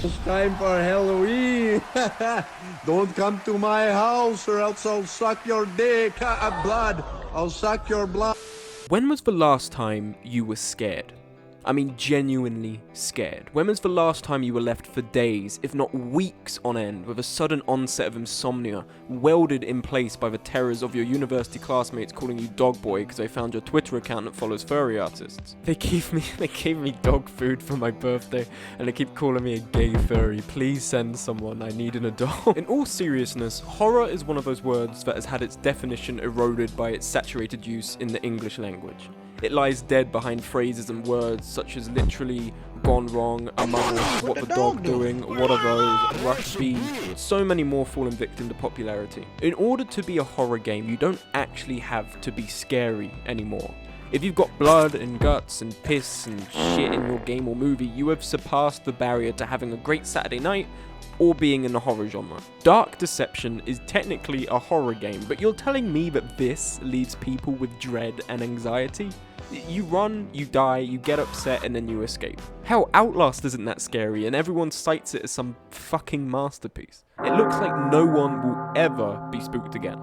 It's time for Halloween. Don't come to my house or else I'll suck your dick. Blood. I'll suck your blood. When was the last time you were scared? I mean, genuinely scared. When was the last time you were left for days, if not weeks on end, with a sudden onset of insomnia, welded in place by the terrors of your university classmates calling you dog boy because they found your Twitter account that follows furry artists? They gave me dog food for my birthday, and they keep calling me a gay furry. Please send someone, I need an adult. In all seriousness, horror is one of those words that has had its definition eroded by its saturated use in the English language. It lies dead behind phrases and words such as literally, gone wrong, among us, what the dog doing, what are those, rush B, so many more fallen victim to popularity. In order to be a horror game, you don't actually have to be scary anymore. If you've got blood and guts and piss and shit in your game or movie, you have surpassed the barrier to having a great Saturday night or being in the horror genre. Dark Deception is technically a horror game, but you're telling me that this leaves people with dread and anxiety? You run, you die, you get upset, and then you escape. Hell, Outlast isn't that scary, and everyone cites it as some fucking masterpiece. It looks like no one will ever be spooked again.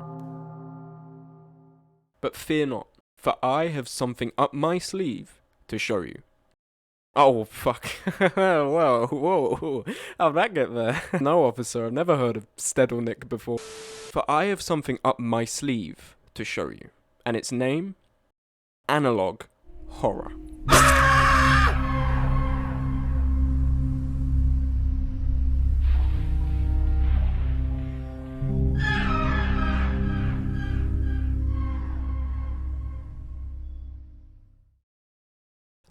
But fear not, for I have something up my sleeve to show you. Oh, fuck. Whoa. How'd that get there? No, officer, I've never heard of Stedelnick before. For I have something up my sleeve to show you, and its name? Analog horror.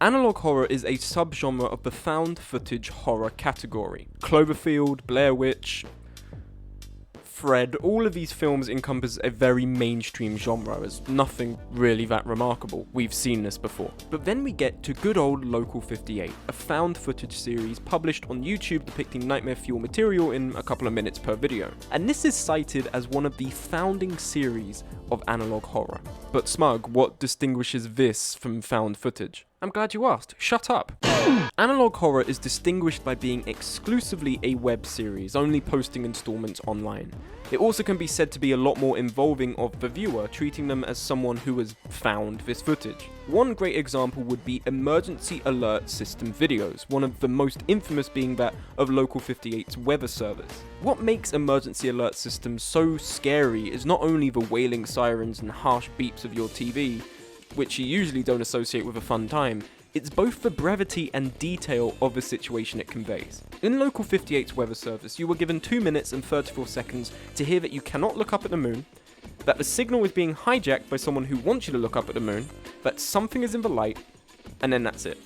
Analog horror is a subgenre of the found footage horror category. Cloverfield, Blair Witch, Fred, all of these films encompass a very mainstream genre. There's nothing really that remarkable. We've seen this before. But then we get to good old Local 58, a found footage series published on YouTube depicting nightmare fuel material in a couple of minutes per video. And this is cited as one of the founding series of analog horror. But Smug, what distinguishes this from found footage? I'm glad you asked. Shut up. Analog horror is distinguished by being exclusively a web series, only posting installments online. It also can be said to be a lot more involving of the viewer, treating them as someone who has found this footage. One great example would be emergency alert system videos, one of the most infamous being that of Local 58's weather service. What makes emergency alert systems so scary is not only the wailing sirens and harsh beeps of your TV, which you usually don't associate with a fun time, it's both the brevity and detail of the situation it conveys. In Local 58's weather service, you were given 2 minutes and 34 seconds to hear that you cannot look up at the moon, that the signal is being hijacked by someone who wants you to look up at the moon, that something is in the light, and then that's it.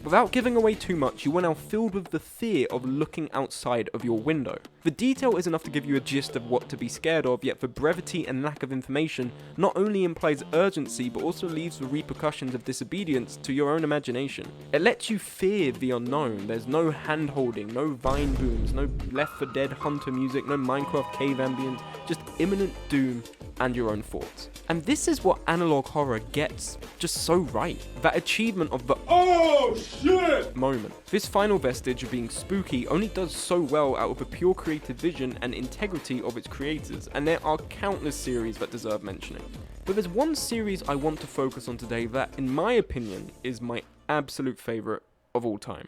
Without giving away too much, you are now filled with the fear of looking outside of your window. The detail is enough to give you a gist of what to be scared of, yet the brevity and lack of information not only implies urgency, but also leaves the repercussions of disobedience to your own imagination. It lets you fear the unknown. There's no hand-holding, no vine booms, no Left 4 Dead hunter music, no Minecraft cave ambient, just imminent doom and your own thoughts. And this is what analog horror gets just so right. That achievement of the "oh shit" moment. This final vestige of being spooky only does so well out of the pure creative vision and integrity of its creators, and there are countless series that deserve mentioning. But there's one series I want to focus on today that, in my opinion, is my absolute favourite of all time.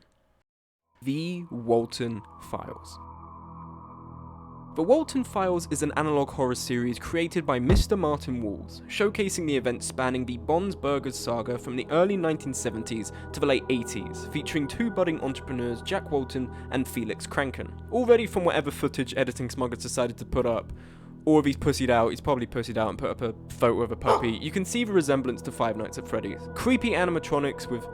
The Walten Files. The Walten Files is an analog horror series created by Mr. Martin Walls, showcasing the events spanning the Bonds Burgers saga from the early 1970s to the late 80s, featuring two budding entrepreneurs, Jack Walten and Felix Kranken. Already from whatever footage editing Smug has decided to put up, or if he's pussied out, he's probably pussied out and put up a photo of a puppy, you can see the resemblance to Five Nights at Freddy's. Creepy animatronics with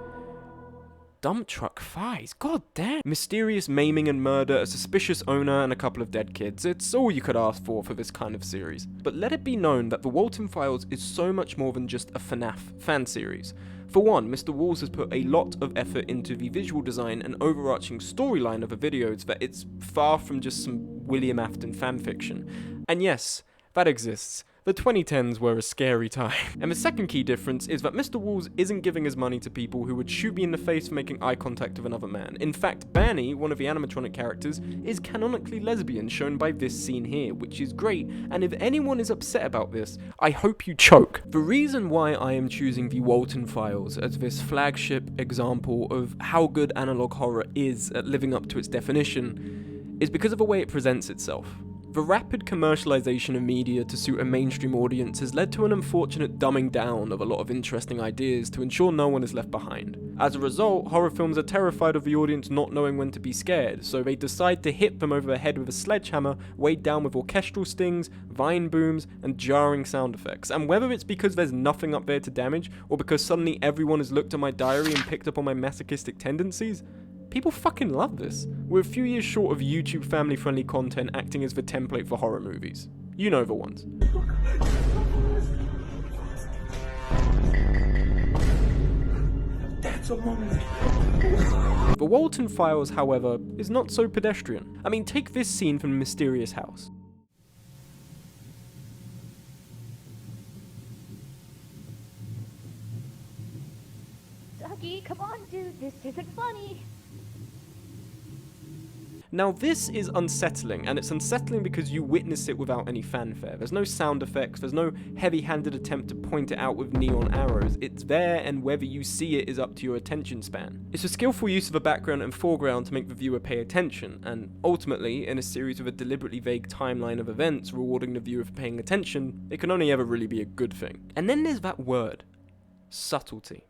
dump truck thighs, god damn. Mysterious maiming and murder, a suspicious owner, and a couple of dead kids. It's all you could ask for this kind of series. But let it be known that the Walten Files is so much more than just a FNAF fan series. For one, Mr. Walls has put a lot of effort into the visual design and overarching storyline of the videos that it's far from just some William Afton fanfiction. And yes, that exists. The 2010s were a scary time. And the second key difference is that Mr. Walls isn't giving his money to people who would shoot me in the face for making eye contact with another man. In fact, Banny, one of the animatronic characters, is canonically lesbian, shown by this scene here, which is great, and if anyone is upset about this, I hope you choke. The reason why I am choosing the Walten Files as this flagship example of how good analog horror is at living up to its definition is because of the way it presents itself. The rapid commercialization of media to suit a mainstream audience has led to an unfortunate dumbing down of a lot of interesting ideas to ensure no one is left behind. As a result, horror films are terrified of the audience not knowing when to be scared, so they decide to hit them over the head with a sledgehammer weighed down with orchestral stings, vine booms, and jarring sound effects. And whether it's because there's nothing up there to damage, or because suddenly everyone has looked at my diary and picked up on my masochistic tendencies, people fucking love this. We're a few years short of YouTube family-friendly content acting as the template for horror movies. You know the ones. That's a moment. The Walten Files, however, is not so pedestrian. I mean, take this scene from the mysterious house. Dougie, come on, dude, this isn't funny. Now this is unsettling, and it's unsettling because you witness it without any fanfare. There's no sound effects, there's no heavy-handed attempt to point it out with neon arrows. It's there, and whether you see it is up to your attention span. It's a skillful use of the background and foreground to make the viewer pay attention, and ultimately, in a series with a deliberately vague timeline of events rewarding the viewer for paying attention, it can only ever really be a good thing. And then there's that word, subtlety.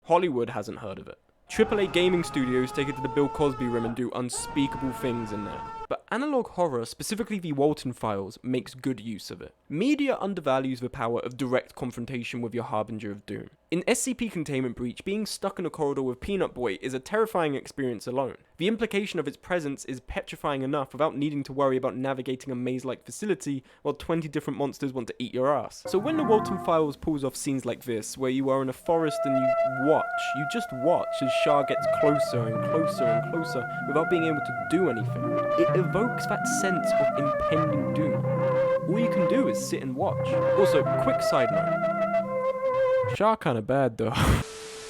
Hollywood hasn't heard of it. AAA gaming studios take it to the Bill Cosby room and do unspeakable things in there. But analog horror, specifically the Walten Files, makes good use of it. Media undervalues the power of direct confrontation with your harbinger of doom. In SCP Containment Breach, being stuck in a corridor with Peanut Boy is a terrifying experience alone. The implication of its presence is petrifying enough without needing to worry about navigating a maze-like facility while 20 different monsters want to eat your ass. So when the Walten Files pulls off scenes like this, where you are in a forest and you just watch as Shah gets closer and closer and closer without being able to do anything, it evokes that sense of impending doom. All you can do is sit and watch. Also, quick side note, Shah kinda bad though.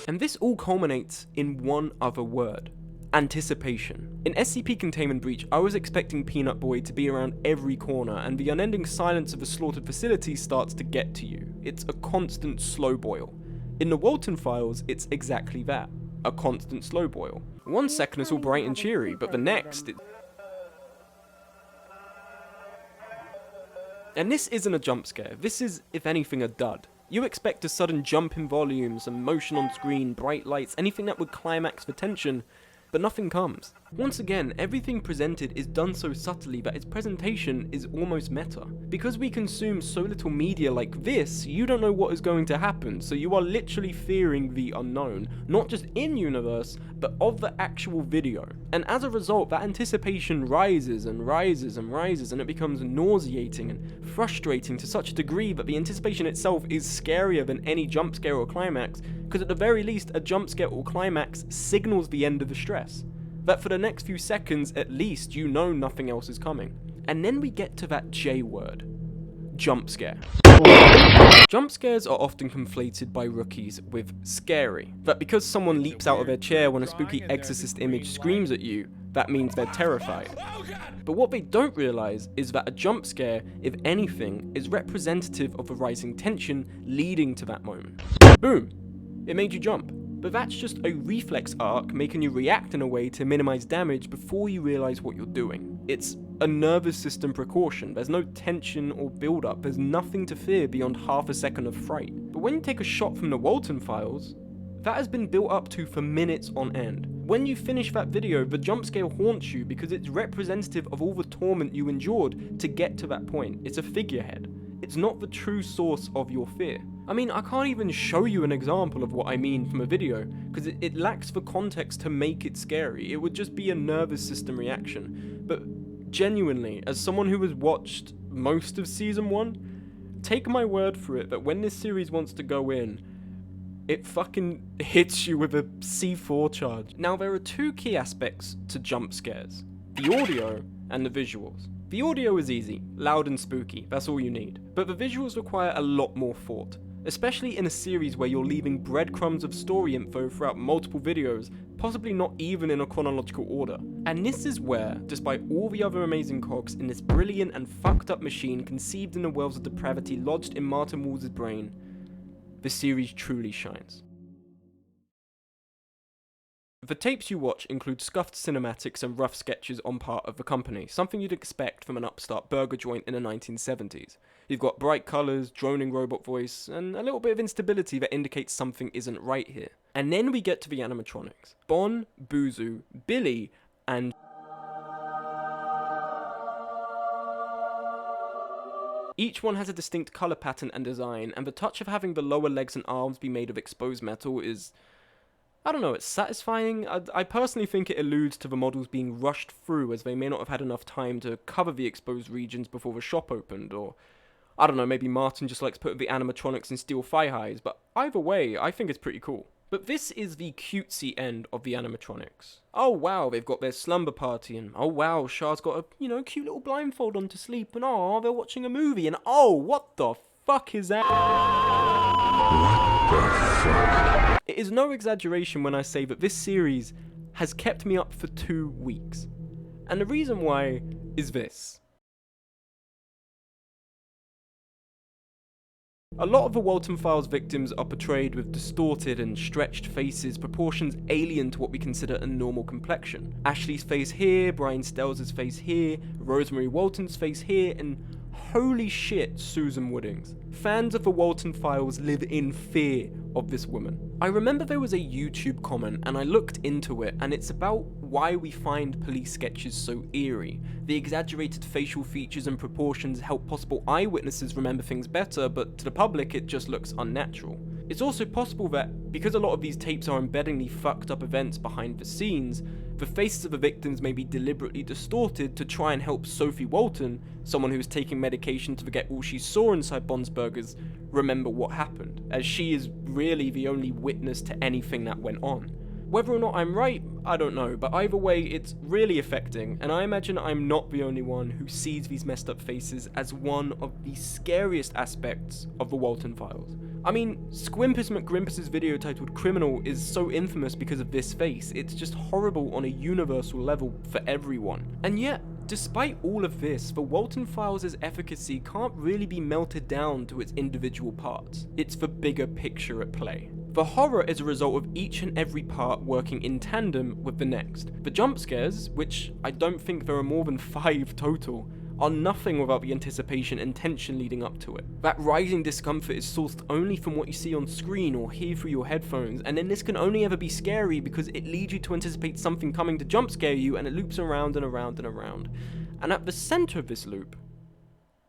And this all culminates in one other word. Anticipation. In SCP Containment Breach, I was expecting Peanut Boy to be around every corner, and the unending silence of a slaughtered facility starts to get to you. It's a constant slow boil. In the Walten Files, it's exactly that. A constant slow boil. One second it's all bright and cheery, but the next And this isn't a jump scare. This is, if anything, a dud. You expect a sudden jump in volume, some motion on screen, bright lights, anything that would climax the tension, but nothing comes. Once again, everything presented is done so subtly that its presentation is almost meta. Because we consume so little media like this, you don't know what is going to happen, so you are literally fearing the unknown, not just in-universe, but of the actual video. And as a result, that anticipation rises and rises and rises, and it becomes nauseating and frustrating to such a degree that the anticipation itself is scarier than any jump scare or climax, because at the very least, a jump scare or climax signals the end of the stress. That for the next few seconds, at least, you know nothing else is coming. And then we get to that J word. Jump scare. Jump scares are often conflated by rookies with scary. That because someone leaps out of their chair when a spooky exorcist image screams at you, that means they're terrified. But what they don't realize is that a jump scare, if anything, is representative of the rising tension leading to that moment. Boom! It made you jump. But that's just a reflex arc making you react in a way to minimize damage before you realize what you're doing. It's a nervous system precaution. There's no tension or build up. There's nothing to fear beyond half a second of fright. But when you take a shot from the Walten Files, that has been built up to for minutes on end. When you finish that video, the jump scare haunts you because it's representative of all the torment you endured to get to that point. It's a figurehead. It's not the true source of your fear. I mean, I can't even show you an example of what I mean from a video, because it lacks the context to make it scary. It would just be a nervous system reaction. But genuinely, as someone who has watched most of Season 1, take my word for it that when this series wants to go in, it fucking hits you with a C4 charge. Now, there are two key aspects to jump scares: the audio and the visuals. The audio is easy, loud and spooky, that's all you need. But the visuals require a lot more thought, especially in a series where you're leaving breadcrumbs of story info throughout multiple videos, possibly not even in a chronological order. And this is where, despite all the other amazing cogs in this brilliant and fucked up machine conceived in the wells of depravity lodged in Martin Wall's brain, the series truly shines. The tapes you watch include scuffed cinematics and rough sketches on part of the company, something you'd expect from an upstart burger joint in the 1970s. You've got bright colours, droning robot voice, and a little bit of instability that indicates something isn't right here. And then we get to the animatronics. Bon, Buzu, Billy, and each one has a distinct colour pattern and design, and the touch of having the lower legs and arms be made of exposed metal is, I don't know, it's satisfying. I personally think it alludes to the models being rushed through as they may not have had enough time to cover the exposed regions before the shop opened, or I don't know, maybe Martin just likes putting the animatronics in steel thigh highs, but either way, I think it's pretty cool. But this is the cutesy end of the animatronics. Oh wow, they've got their slumber party, and oh wow, Shah's got a, cute little blindfold on to sleep, and oh, they're watching a movie, and oh, what the fuck is that? What the fuck? It is no exaggeration when I say that this series has kept me up for 2 weeks. And the reason why is this. A lot of the Walten Files victims are portrayed with distorted and stretched faces, proportions alien to what we consider a normal complexion. Ashley's face here, Brian Stelz's face here, Rosemary Walton's face here, and holy shit, Susan Wooding's. Fans of the Walten Files live in fear of this woman. I remember there was a YouTube comment and I looked into it, and it's about why we find police sketches so eerie. The exaggerated facial features and proportions help possible eyewitnesses remember things better, but to the public it just looks unnatural. It's also possible that, because a lot of these tapes are embedding the fucked up events behind the scenes, the faces of the victims may be deliberately distorted to try and help Sophie Walton, someone who is taking medication to forget all she saw inside Bond's burgers, remember what happened, as she is really the only witness to anything that went on. Whether or not I'm right, I don't know, but either way, it's really affecting, and I imagine I'm not the only one who sees these messed up faces as one of the scariest aspects of the Walten Files. I mean, Squimpus McGrimpus's video titled Criminal is so infamous because of this face. It's just horrible on a universal level for everyone. And yet, despite all of this, the Walten Files' efficacy can't really be melted down to its individual parts. It's the bigger picture at play. The horror is a result of each and every part working in tandem with the next. The jump scares, which I don't think there are more than 5 total, are nothing without the anticipation and tension leading up to it. That rising discomfort is sourced only from what you see on screen or hear through your headphones, and then this can only ever be scary because it leads you to anticipate something coming to jump scare you, and it loops around and around and around. And at the center of this loop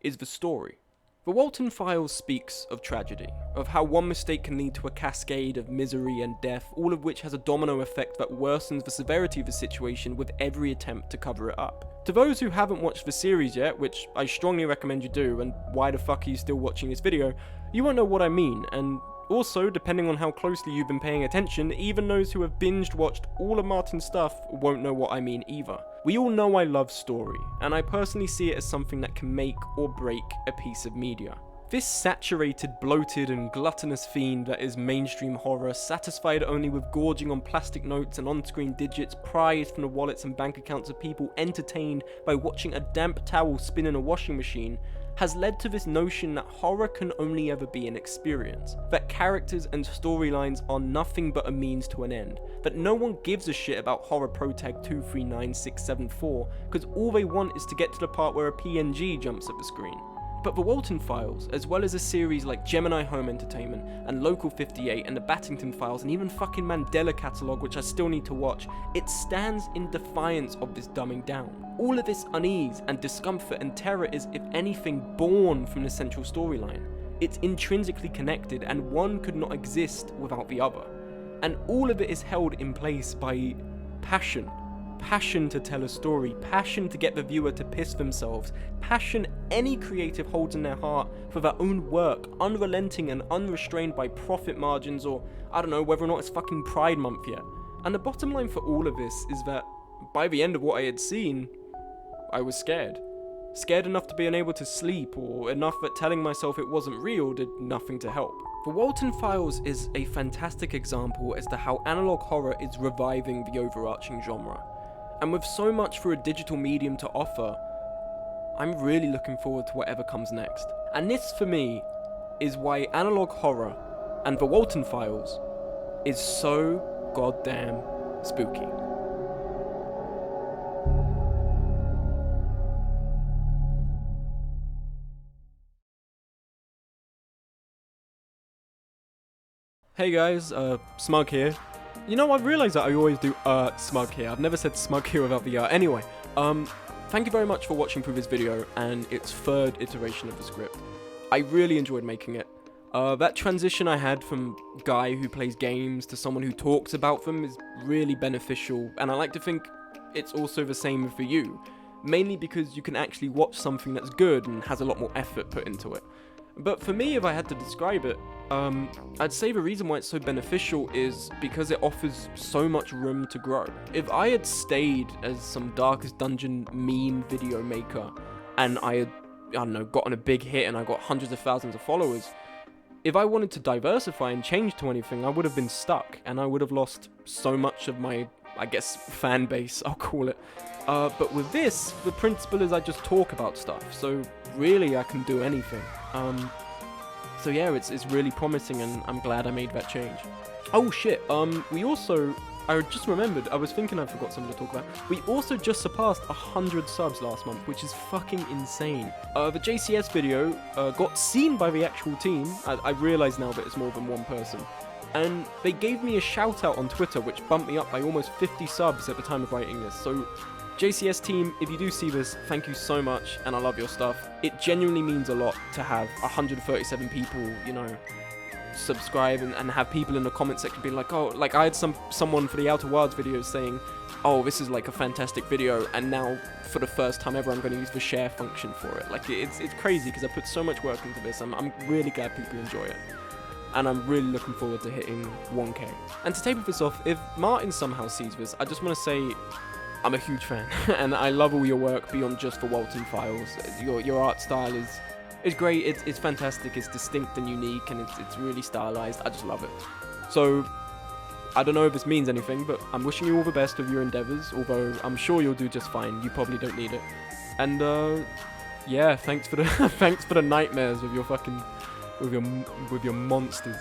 is the story. The Walten Files speaks of tragedy, of how one mistake can lead to a cascade of misery and death, all of which has a domino effect that worsens the severity of the situation with every attempt to cover it up. To those who haven't watched the series yet, which I strongly recommend you do, and why the fuck are you still watching this video, you won't know what I mean, and also, depending on how closely you've been paying attention, even those who have binged watched all of Martin's stuff won't know what I mean either. We all know I love story, and I personally see it as something that can make or break a piece of media. This saturated, bloated, and gluttonous fiend that is mainstream horror, satisfied only with gorging on plastic notes and on-screen digits prized from the wallets and bank accounts of people entertained by watching a damp towel spin in a washing machine, has led to this notion that horror can only ever be an experience, that characters and storylines are nothing but a means to an end, that no one gives a shit about horror protag 239674 because all they want is to get to the part where a PNG jumps at the screen. But the Walten Files, as well as a series like Gemini Home Entertainment and Local 58 and the Battington Files and even fucking Mandela Catalogue, which I still need to watch, it stands in defiance of this dumbing down. All of this unease and discomfort and terror is, if anything, born from the central storyline. It's intrinsically connected, and one could not exist without the other. And all of it is held in place by passion. Passion to tell a story, passion to get the viewer to piss themselves, passion any creative holds in their heart for their own work, unrelenting and unrestrained by profit margins, or I don't know whether or not it's fucking Pride Month yet. And the bottom line for all of this is that by the end of what I had seen, I was scared. Scared enough to be unable to sleep, or enough that telling myself it wasn't real did nothing to help. The Walten Files is a fantastic example as to how analog horror is reviving the overarching genre. And with so much for a digital medium to offer, I'm really looking forward to whatever comes next. And this, for me, is why analog horror and the Walten Files is so goddamn spooky. Hey guys, Smug here. You know, I've realised that I always do Smug here. I've never said Smug here without the Anyway, thank you very much for watching through this video and its third iteration of the script. I really enjoyed making it. That transition I had from guy who plays games to someone who talks about them is really beneficial, and I like to think it's also the same for you. Mainly because you can actually watch something that's good and has a lot more effort put into it. But for me, if I had to describe it, I'd say the reason why it's so beneficial is because it offers so much room to grow. If I had stayed as some Darkest Dungeon meme video maker, and I had, I don't know, gotten a big hit and I got hundreds of thousands of followers, if I wanted to diversify and change to anything, I would have been stuck, and I would have lost so much of my, I guess, fan base, I'll call it. But with this, the principle is I just talk about stuff, so really I can do anything. So yeah, it's really promising, and I'm glad I made that change. Oh shit, we also, I just remembered, I was thinking I forgot something to talk about. We also just surpassed 100 subs last month, which is fucking insane. The JCS video got seen by the actual team. I realize now that it's more than one person. And they gave me a shout out on Twitter, which bumped me up by almost 50 subs at the time of writing this. So JCS team, if you do see this, thank you so much, and I love your stuff. It genuinely means a lot to have 137 people, you know, subscribe and have people in the comment section being like, oh, like I had someone for the Outer Wilds videos saying, oh, this is like a fantastic video, and now for the first time ever I'm going to use the share function for it. Like it's crazy because I put so much work into this. I'm really glad people enjoy it. And I'm really looking forward to hitting 1K. And to take this off, if Martin somehow sees this, I just want to say I'm a huge fan, and I love all your work beyond just the Walten Files. Your art style is great, it's fantastic, it's distinct and unique, and it's really stylized. I just love it. So, I don't know if this means anything, but I'm wishing you all the best with your endeavors, although I'm sure you'll do just fine. You probably don't need it. And, yeah, thanks for the thanks for the nightmares with your fucking, with your monsters.